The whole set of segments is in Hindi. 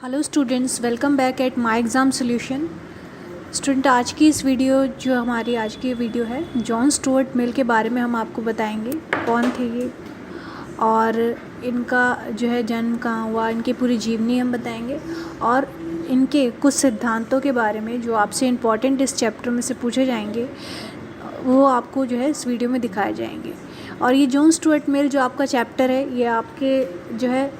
Hello students, welcome back at my exam solution. Student, आज की इस वीडियो जो हमारी आज की वीडियो है, जॉन स्टुअर्ट मिल के बारे में हम आपको बताएंगे कौन थे ये और इनका जो है जन्म कहाँ हुआ, इनकी पूरी जीवनी हम बताएंगे और इनके कुछ सिद्धांतों के बारे में जो आपसे इम्पॉर्टेंट इस चैप्टर में से पूछे जाएंगे वो आपको जो है इस वीडियो में दिखाए जाएंगे। और ये जॉन स्टुअर्ट मिल जो आपका चैप्टर है, ये आपके जो है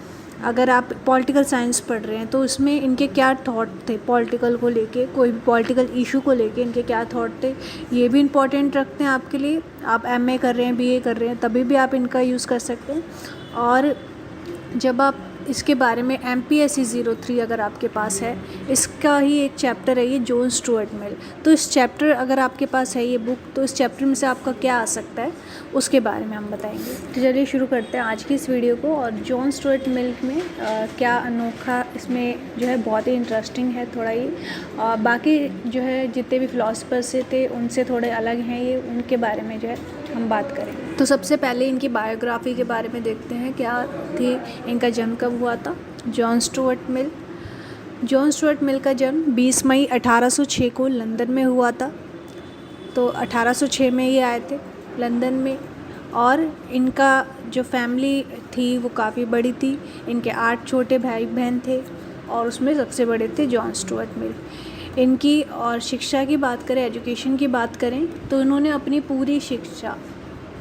अगर आप पॉलिटिकल साइंस पढ़ रहे हैं तो इसमें इनके क्या थॉट थे पॉलिटिकल को लेके, कोई भी पॉलिटिकल इशू को लेके इनके क्या थॉट थे, ये भी इम्पॉर्टेंट रखते हैं आपके लिए। आप एमए कर रहे हैं, बीए कर रहे हैं, तभी भी आप इनका यूज़ कर सकते हैं। और जब आप इसके बारे में MPSC 03 अगर आपके पास है, इसका ही एक चैप्टर है ये जॉन स्टुअर्ट मिल। तो इस चैप्टर अगर आपके पास है ये बुक, तो इस चैप्टर में से आपका क्या आ सकता है उसके बारे में हम बताएंगे। तो चलिए शुरू करते हैं आज की इस वीडियो को। और जॉन स्टुअर्ट मिल में क्या अनोखा इसमें जो है बहुत ही इंटरेस्टिंग है थोड़ा ही। बाकी जो है जितने भी फिलोसफर्स थे उनसे थोड़े अलग हैं ये, उनके बारे में जो है हम बात करेंगे। तो सबसे पहले इनकी बायोग्राफी के बारे में देखते हैं क्या थी, इनका जन्म कब हुआ था। जॉन स्टुअर्ट मिल का जन्म 20 मई 1806 को लंदन में हुआ था। तो 1806 में ये आए थे लंदन में। और इनका जो फैमिली थी वो काफ़ी बड़ी थी। इनके 8 छोटे भाई बहन थे और उसमें सबसे बड़े थे जॉन स्टुअर्ट मिल। इनकी और शिक्षा की बात करें, एजुकेशन की बात करें, तो इन्होंने अपनी पूरी शिक्षा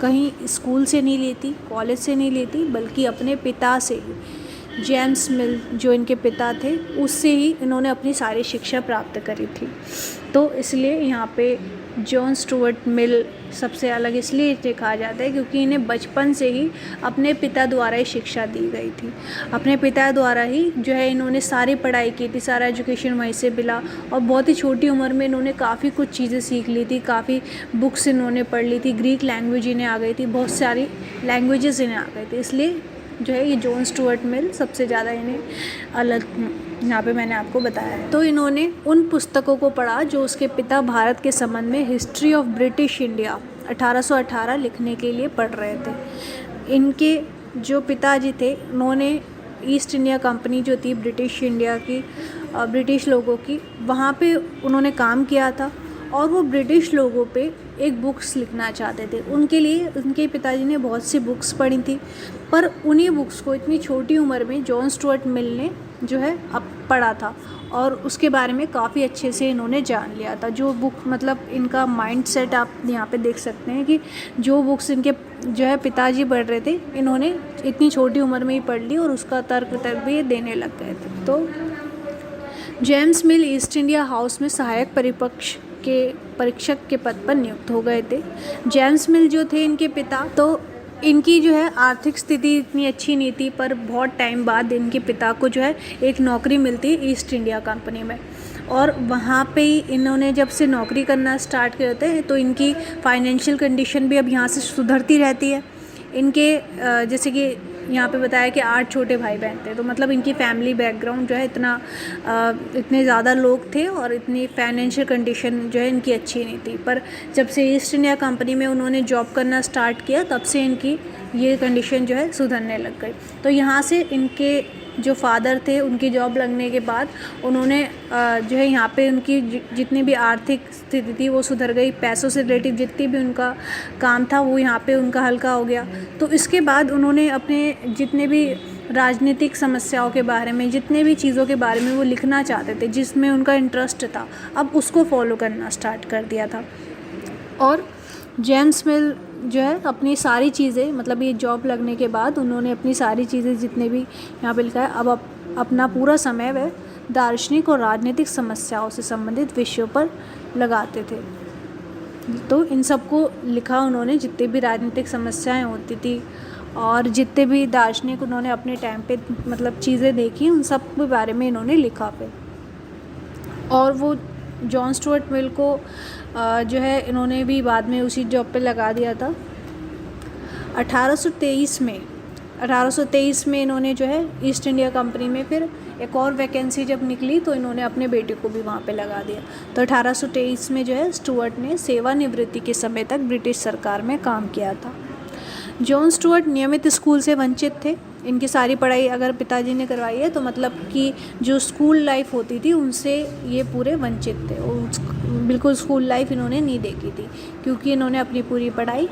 कहीं स्कूल से नहीं ली थी, कॉलेज से नहीं ली थी, बल्कि अपने पिता से ही, जेम्स मिल जो इनके पिता थे, उससे ही इन्होंने अपनी सारी शिक्षा प्राप्त करी थी। तो इसलिए यहाँ पे जॉन स्टुअर्ट मिल सबसे अलग इसलिए कहा जाता है क्योंकि इन्हें बचपन से ही अपने पिता द्वारा ही शिक्षा दी गई थी। अपने पिता द्वारा ही जो है इन्होंने सारी पढ़ाई की थी, सारा एजुकेशन वहीं से मिला। और बहुत ही छोटी उम्र में इन्होंने काफ़ी कुछ चीज़ें सीख ली थी, काफ़ी बुक्स इन्होंने पढ़ ली थी, ग्रीक लैंग्वेज इन्हें आ गई थी, बहुत सारी लैंग्वेजेस इन्हें आ गई थी। इसलिए जो है ये जॉन स्टुअर्ट मिल सबसे ज़्यादा इन्हें अलग यहाँ पे मैंने आपको बताया है। तो इन्होंने उन पुस्तकों को पढ़ा जो उसके पिता भारत के संबंध में हिस्ट्री ऑफ ब्रिटिश इंडिया 1818 लिखने के लिए पढ़ रहे थे। इनके जो पिताजी थे उन्होंने ईस्ट इंडिया कंपनी जो थी ब्रिटिश इंडिया की, ब्रिटिश लोगों की, वहाँ पे उन्होंने काम किया था और वो ब्रिटिश लोगों पे एक बुक्स लिखना चाहते थे। उनके लिए उनके पिताजी ने बहुत सी बुक्स पढ़ी थी, पर उन्हीं बुक्स को इतनी छोटी उम्र में जॉन स्टुअर्ट मिल ने जो है अब पढ़ा था और उसके बारे में काफ़ी अच्छे से इन्होंने जान लिया था। जो बुक मतलब इनका माइंड सेट आप यहाँ पे देख सकते हैं कि जो बुक्स इनके जो है पिताजी पढ़ रहे थे, इन्होंने इतनी छोटी उम्र में ही पढ़ ली और उसका तर्क भी देने लग गए थे। तो जेम्स मिल ईस्ट इंडिया हाउस में सहायक परीक्षक के पद पर नियुक्त हो गए थे। जेम्स मिल जो थे इनके पिता, तो इनकी जो है आर्थिक स्थिति इतनी अच्छी नहीं थी, पर बहुत टाइम बाद इनके पिता को जो है एक नौकरी मिलती ईस्ट इंडिया कंपनी में। और वहाँ पे ही इन्होंने जब से नौकरी करना स्टार्ट करते हैं तो इनकी फाइनेंशियल कंडीशन भी अब यहाँ से सुधरती रहती है। इनके जैसे कि यहाँ पे बताया कि 8 छोटे भाई बहन थे, तो मतलब इनकी फैमिली बैकग्राउंड जो है इतने ज़्यादा लोग थे और इतनी फाइनेंशियल कंडीशन जो है इनकी अच्छी नहीं थी। पर जब से ईस्ट इंडिया कंपनी में उन्होंने जॉब करना स्टार्ट किया तब से इनकी ये कंडीशन जो है सुधरने लग गई। तो यहाँ से इनके जो फादर थे उनकी जॉब लगने के बाद उन्होंने जो है यहाँ पे उनकी जितनी भी आर्थिक स्थिति थी वो सुधर गई। पैसों से रिलेटिव जितनी भी उनका काम था वो यहाँ पे उनका हल्का हो गया। तो इसके बाद उन्होंने अपने जितने भी राजनीतिक समस्याओं के बारे में, जितने भी चीज़ों के बारे में वो लिखना चाहते थे, जिसमें उनका इंटरेस्ट था, अब उसको फॉलो करना स्टार्ट कर दिया था। और जेम्स मिल जो है अपनी सारी चीज़ें, मतलब ये जॉब लगने के बाद उन्होंने अपनी सारी चीज़ें जितने भी यहाँ पे लिखा है, अब अपना पूरा समय वह दार्शनिक और राजनीतिक समस्याओं से संबंधित विषयों पर लगाते थे। तो इन सबको लिखा उन्होंने, जितनी भी राजनीतिक समस्याएं होती थी और जितने भी दार्शनिक उन्होंने अपने टाइम पे मतलब चीज़ें देखी, उन सब के बारे में इन्होंने लिखा पे। और वो जॉन स्टुअर्ट मिल को जो है इन्होंने भी बाद में उसी जॉब पे लगा दिया था। 1823 में इन्होंने जो है ईस्ट इंडिया कंपनी में फिर एक और वैकेंसी जब निकली तो इन्होंने अपने बेटे को भी वहाँ पे लगा दिया। तो 1823 में जो है स्टुअर्ट ने सेवानिवृत्ति के समय तक ब्रिटिश सरकार में काम किया था। जॉन स्टुअर्ट नियमित स्कूल से वंचित थे इनकी सारी पढ़ाई अगर पिताजी ने करवाई है तो मतलब कि जो स्कूल लाइफ होती थी उनसे ये पूरे वंचित थे, बिल्कुल स्कूल लाइफ इन्होंने नहीं देखी थी, क्योंकि इन्होंने अपनी पूरी पढ़ाई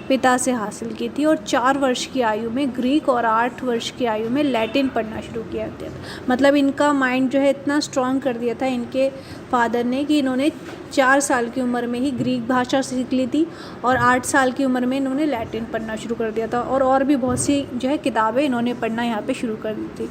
पिता से हासिल की थी और 4 वर्ष की आयु में ग्रीक और 8 वर्ष की आयु में लैटिन पढ़ना शुरू किया था। मतलब इनका माइंड जो है इतना स्ट्रॉन्ग कर दिया था इनके फादर ने कि इन्होंने 4 साल की उम्र में ही ग्रीक भाषा सीख ली थी और 8 साल की उम्र में इन्होंने लैटिन पढ़ना शुरू कर दिया था और भी बहुत सी जो है किताबें इन्होंने पढ़ना यहाँ पे शुरू कर दी थी।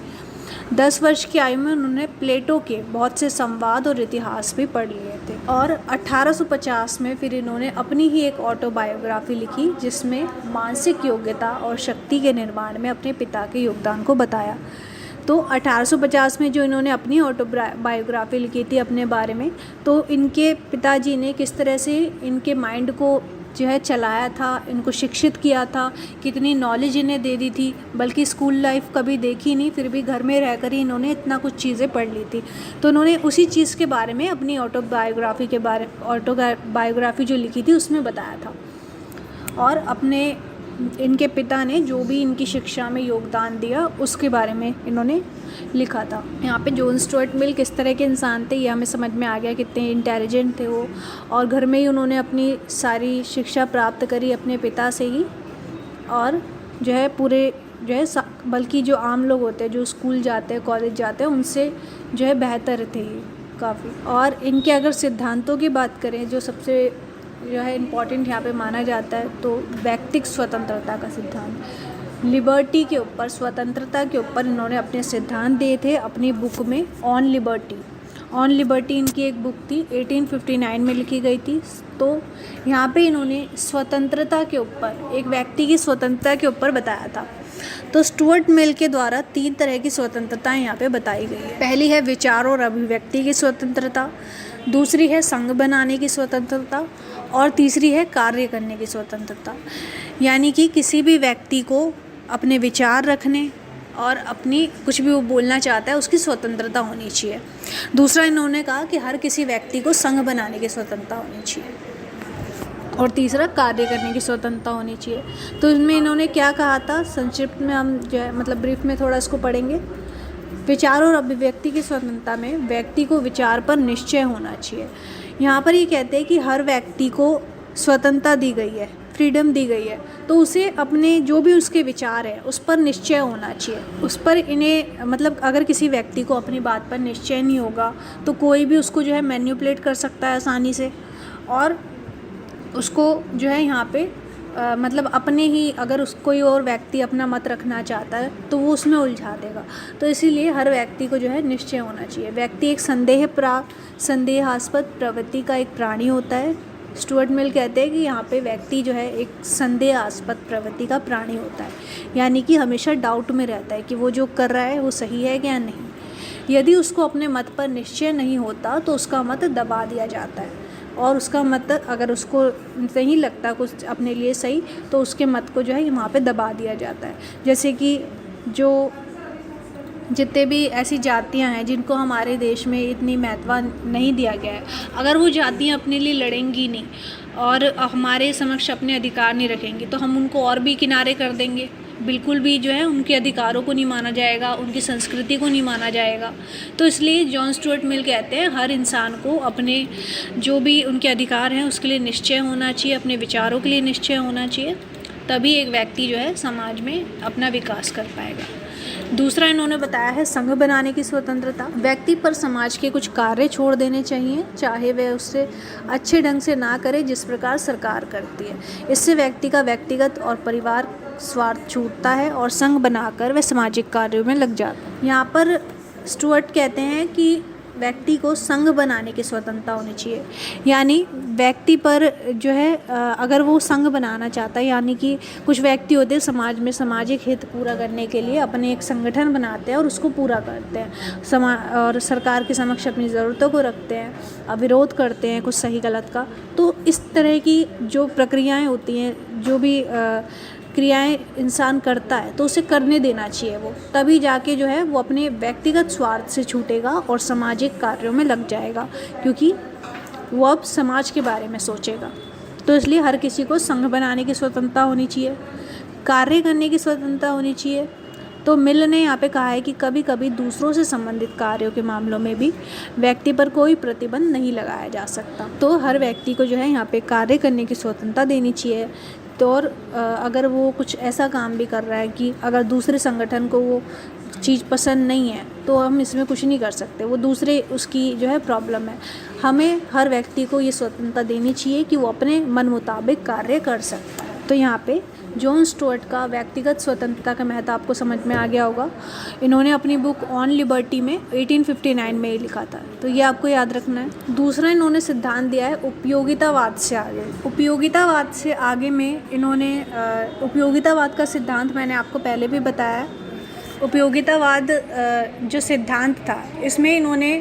10 वर्ष की आयु में उन्होंने प्लेटो के बहुत से संवाद और इतिहास भी पढ़ लिए थे और 1850 में फिर इन्होंने अपनी ही एक ऑटोबायोग्राफी लिखी, जिसमें मानसिक योग्यता और शक्ति के निर्माण में अपने पिता के योगदान को बताया। तो 1850 में जो इन्होंने अपनी ऑटोबायोग्राफी लिखी थी अपने बारे में, तो इनके पिताजी ने किस तरह से इनके माइंड को जो है चलाया था, इनको शिक्षित किया था, कितनी नॉलेज इन्हें दे दी थी, बल्कि स्कूल लाइफ कभी देखी नहीं, फिर भी घर में रहकर ही इन्होंने इतना कुछ चीज़ें पढ़ ली थी। तो इन्होंने उसी चीज़ के बारे में अपनी ऑटोबायोग्राफी जो लिखी थी उसमें बताया था और अपने इनके पिता ने जो भी इनकी शिक्षा में योगदान दिया उसके बारे में इन्होंने लिखा था। यहाँ पे जॉन स्टुअर्ट मिल किस तरह के इंसान थे ये हमें समझ में आ गया, कितने इंटेलिजेंट थे वो, और घर में ही उन्होंने अपनी सारी शिक्षा प्राप्त करी अपने पिता से ही, और जो है पूरे जो है बल्कि जो आम लोग होते हैं जो स्कूल जाते हैं कॉलेज जाते हैं उनसे जो है बेहतर थे काफ़ी। और इनके अगर सिद्धांतों की बात करें जो सबसे जो है इम्पॉर्टेंट यहाँ पे माना जाता है, तो व्यक्तिक स्वतंत्रता का सिद्धांत, लिबर्टी के ऊपर, स्वतंत्रता के ऊपर इन्होंने अपने सिद्धांत दिए थे अपनी बुक में ऑन लिबर्टी। ऑन लिबर्टी इनकी एक बुक थी, 1859 में लिखी गई थी। तो यहाँ पे इन्होंने स्वतंत्रता के ऊपर, एक व्यक्ति की स्वतंत्रता के ऊपर बताया था। तो स्टुअर्ट मिल के द्वारा 3 तरह की स्वतंत्रता यहाँ पे बताई गई है। पहली है विचार और अभिव्यक्ति की स्वतंत्रता, दूसरी है संघ बनाने की स्वतंत्रता और तीसरी है कार्य करने की स्वतंत्रता। यानी कि किसी भी व्यक्ति को अपने विचार रखने और अपनी कुछ भी वो बोलना चाहता है उसकी स्वतंत्रता होनी चाहिए। दूसरा इन्होंने कहा कि हर किसी व्यक्ति को संघ बनाने की स्वतंत्रता होनी चाहिए और तीसरा कार्य करने की स्वतंत्रता होनी चाहिए। तो इसमें इन्होंने क्या कहा था, संक्षिप्त में हम जो है मतलब ब्रीफ में थोड़ा इसको पढ़ेंगे। विचार और अभिव्यक्ति की स्वतंत्रता में व्यक्ति को विचार पर निश्चय होना चाहिए। यहाँ पर ये कहते हैं कि हर व्यक्ति को स्वतंत्रता दी गई है, फ्रीडम दी गई है, तो उसे अपने जो भी उसके विचार है उस पर निश्चय होना चाहिए। उस पर इन्हें मतलब अगर किसी व्यक्ति को अपनी बात पर निश्चय नहीं होगा तो कोई भी उसको जो है मैनिपुलेट कर सकता है आसानी से, और उसको जो है यहाँ पे मतलब अपने ही अगर कोई और व्यक्ति अपना मत रखना चाहता है तो वो उसमें उलझा देगा। तो इसीलिए हर व्यक्ति को जो है निश्चय होना चाहिए। व्यक्ति एक संदेहास्पद प्रवृत्ति का एक प्राणी होता है। स्टुअर्ट मिल कहते हैं कि यहाँ पे व्यक्ति जो है एक संदेहास्पद प्रवृत्ति का प्राणी होता है, यानी कि हमेशा डाउट में रहता है कि वो जो कर रहा है वो सही है या नहीं। यदि उसको अपने मत पर निश्चय नहीं होता तो उसका मत दबा दिया जाता है, और उसका मत अगर उसको नहीं लगता कुछ अपने लिए सही तो उसके मत को जो है वहाँ पे दबा दिया जाता है। जैसे कि जो जितने भी ऐसी जातियां हैं जिनको हमारे देश में इतनी महत्व नहीं दिया गया है, अगर वो जातियां अपने लिए लड़ेंगी नहीं और हमारे समक्ष अपने अधिकार नहीं रखेंगी तो हम उनको और भी किनारे कर देंगे। बिल्कुल भी जो है उनके अधिकारों को नहीं माना जाएगा, उनकी संस्कृति को नहीं माना जाएगा। तो इसलिए जॉन स्टुअर्ट मिल कहते हैं हर इंसान को अपने जो भी उनके अधिकार हैं उसके लिए निश्चय होना चाहिए, अपने विचारों के लिए निश्चय होना चाहिए, तभी एक व्यक्ति जो है समाज में अपना विकास कर पाएगा। दूसरा इन्होंने बताया है संघ बनाने की स्वतंत्रता। व्यक्ति पर समाज के कुछ कार्य छोड़ देने चाहिए, चाहे वह उससे अच्छे ढंग से ना करे जिस प्रकार सरकार करती है। इससे व्यक्ति का व्यक्तिगत और परिवार स्वार्थ छूटता है और संघ बनाकर वह सामाजिक कार्यों में लग जाता है। यहाँ पर स्टुअर्ट कहते हैं कि व्यक्ति को संघ बनाने की स्वतंत्रता होनी चाहिए, यानी व्यक्ति पर जो है अगर वो संघ बनाना चाहता है, यानी कि कुछ व्यक्ति होते हैं समाज में सामाजिक हित पूरा करने के लिए अपने एक संगठन बनाते हैं और उसको पूरा करते हैं और सरकार के समक्ष अपनी ज़रूरतों को रखते हैं, विरोध करते हैं कुछ सही गलत का। तो इस तरह की जो प्रक्रियाएं होती हैं, जो भी क्रियाएं इंसान करता है तो उसे करने देना चाहिए वो, तभी जाके जो है वो अपने व्यक्तिगत स्वार्थ से छूटेगा और सामाजिक कार्यों में लग जाएगा, क्योंकि वो अब समाज के बारे में सोचेगा। तो इसलिए हर किसी को संघ बनाने की स्वतंत्रता होनी चाहिए, कार्य करने की स्वतंत्रता होनी चाहिए तो मिल ने यहाँ पे कहा है कि कभी कभी दूसरों से संबंधित कार्यों के मामलों में भी व्यक्ति पर कोई प्रतिबंध नहीं लगाया जा सकता। तो हर व्यक्ति को जो है यहाँ पे कार्य करने की स्वतंत्रता देनी चाहिए। तो और अगर वो कुछ ऐसा काम भी कर रहा है कि अगर दूसरे संगठन को वो चीज़ पसंद नहीं है तो हम इसमें कुछ नहीं कर सकते, वो दूसरे उसकी जो है प्रॉब्लम है। हमें हर व्यक्ति को ये स्वतंत्रता देनी चाहिए कि वो अपने मन मुताबिक कार्य कर सकता है। तो यहाँ पे जॉन स्टुअर्ट का व्यक्तिगत स्वतंत्रता का महत्व आपको समझ में आ गया होगा। इन्होंने अपनी बुक ऑन लिबर्टी में 1859 में ही लिखा था, तो ये आपको याद रखना है। दूसरा इन्होंने सिद्धांत दिया है उपयोगितावाद से आगे। उपयोगितावाद से आगे में इन्होंने उपयोगितावाद का सिद्धांत मैंने आपको पहले भी बताया। उपयोगितावाद जो सिद्धांत था इसमें इन्होंने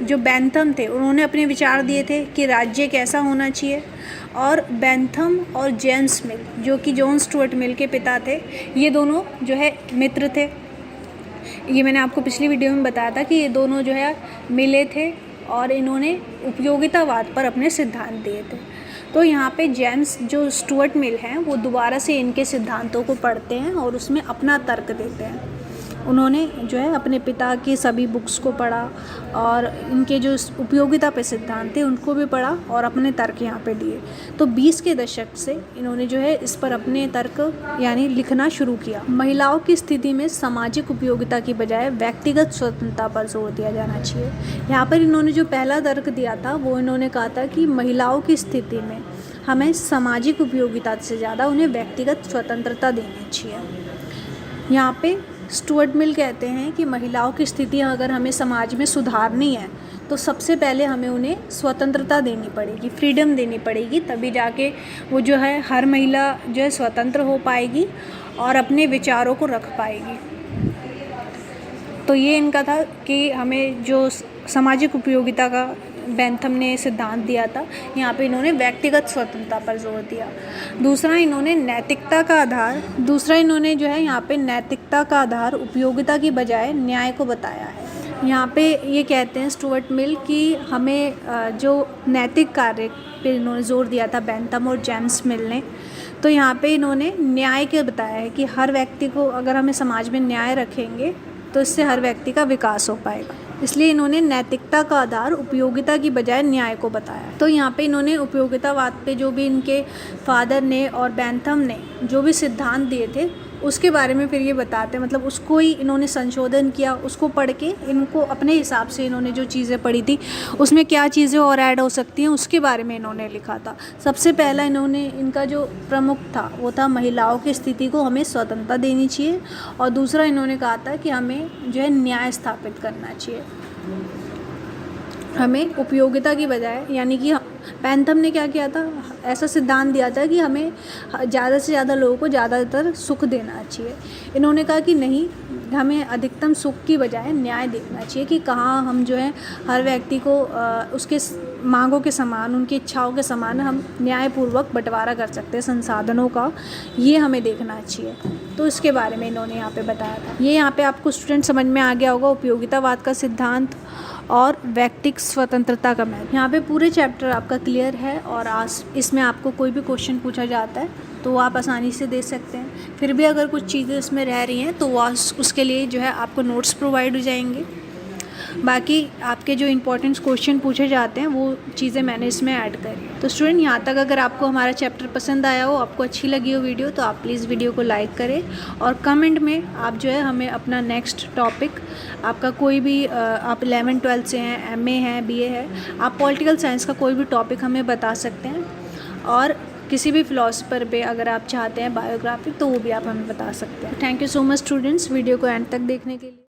जो बेंथम थे उन्होंने अपने विचार दिए थे कि राज्य कैसा होना चाहिए, और बेंथम और जेम्स मिल जो कि जॉन स्टुअर्ट मिल के पिता थे, ये दोनों जो है मित्र थे। ये मैंने आपको पिछली वीडियो में बताया था कि ये दोनों जो है मिले थे और इन्होंने उपयोगितावाद पर अपने सिद्धांत दिए थे। तो यहाँ पे जेम्स जो स्टुअर्ट मिल हैं वो दोबारा से इनके सिद्धांतों को पढ़ते हैं और उसमें अपना तर्क देते हैं। उन्होंने जो है अपने पिता की सभी बुक्स को पढ़ा और इनके जो उपयोगिता पे सिद्धांत थे उनको भी पढ़ा और अपने तर्क यहाँ पे दिए। तो 20 के दशक से इन्होंने जो है इस पर अपने तर्क यानी लिखना शुरू किया। महिलाओं की स्थिति में सामाजिक उपयोगिता की बजाय व्यक्तिगत स्वतंत्रता पर जोर दिया जाना चाहिए। यहाँ पर इन्होंने जो पहला तर्क दिया था वो इन्होंने कहा था कि महिलाओं की स्थिति में हमें सामाजिक उपयोगिता से ज़्यादा उन्हें व्यक्तिगत स्वतंत्रता देनी चाहिए। यहाँ पे स्टुअर्ट मिल कहते हैं कि महिलाओं की स्थिति अगर हमें समाज में सुधारनी है तो सबसे पहले हमें उन्हें स्वतंत्रता देनी पड़ेगी, फ्रीडम देनी पड़ेगी, तभी जाके वो जो है हर महिला जो है स्वतंत्र हो पाएगी और अपने विचारों को रख पाएगी। तो ये इनका था कि हमें जो सामाजिक उपयोगिता का बेंथम ने सिद्धांत दिया था, यहाँ पे इन्होंने व्यक्तिगत स्वतंत्रता पर जोर दिया। दूसरा इन्होंने जो है यहाँ पे नैतिकता का आधार उपयोगिता की बजाय न्याय को बताया है। यहाँ पे ये कहते हैं स्टुअर्ट मिल कि हमें जो नैतिक कार्य पे इन्होंने जोर दिया था बेंथम और जेम्स मिल ने, तो यहाँ पे इन्होंने न्याय के बताया है कि हर व्यक्ति को अगर हमें समाज में न्याय रखेंगे तो इससे हर व्यक्ति का विकास हो पाएगा। इसलिए इन्होंने नैतिकता का आधार उपयोगिता की बजाय न्याय को बताया। तो यहाँ पे इन्होंने उपयोगितावाद पे जो भी इनके फादर ने और बेंथम ने जो भी सिद्धांत दिए थे उसके बारे में फिर ये बताते हैं, मतलब उसको ही इन्होंने संशोधन किया, उसको पढ़ के इनको अपने हिसाब से इन्होंने जो चीज़ें पढ़ी थी उसमें क्या चीज़ें और ऐड हो सकती हैं उसके बारे में इन्होंने लिखा था। सबसे पहला इन्होंने इनका जो प्रमुख था वो था महिलाओं की स्थिति को हमें स्वतंत्रता देनी चाहिए, और दूसरा इन्होंने कहा था कि हमें जो है न्याय स्थापित करना चाहिए। हमें उपयोगिता की बजाय यानी कि बेंथम ने क्या किया था, ऐसा सिद्धांत दिया था कि हमें ज़्यादा से ज़्यादा लोगों को ज़्यादातर सुख देना चाहिए। इन्होंने कहा कि नहीं, हमें अधिकतम सुख की बजाय न्याय देखना चाहिए कि कहाँ हम जो है हर व्यक्ति को उसके मांगों के समान, उनकी इच्छाओं के समान हम न्यायपूर्वक बंटवारा कर सकते हैं संसाधनों का, ये हमें देखना चाहिए। तो इसके बारे में इन्होंने यहाँ पे बताया था। ये यहाँ पे आपको स्टूडेंट समझ में आ गया होगा उपयोगितावाद का सिद्धांत और व्यक्तिगत स्वतंत्रता का महत्व। यहाँ पे पूरे चैप्टर आपका क्लियर है, और आज इसमें आपको कोई भी क्वेश्चन पूछा जाता है तो आप आसानी से दे सकते हैं। फिर भी अगर कुछ चीज़ें इसमें रह रही हैं तो उसके लिए जो है आपको नोट्स प्रोवाइड हो जाएंगे। बाकी आपके जो इंपॉर्टेंट क्वेश्चन पूछे जाते हैं वो चीज़ें मैंने इसमें ऐड करी। तो स्टूडेंट, यहाँ तक अगर आपको हमारा चैप्टर पसंद आया हो, आपको अच्छी लगी हो वीडियो, तो आप प्लीज़ वीडियो को लाइक करें और कमेंट में आप जो है हमें अपना नेक्स्ट टॉपिक, आपका कोई भी आप 11th 12th से हैं, MA है, BA है, आप पॉलिटिकल साइंस का कोई भी टॉपिक हमें बता सकते हैं, और किसी भी फिलोसफर पे अगर आप चाहते हैं बायोग्राफी तो वो भी आप हमें बता सकते हैं। Thank you so much students, video को एंड तक देखने के लिए।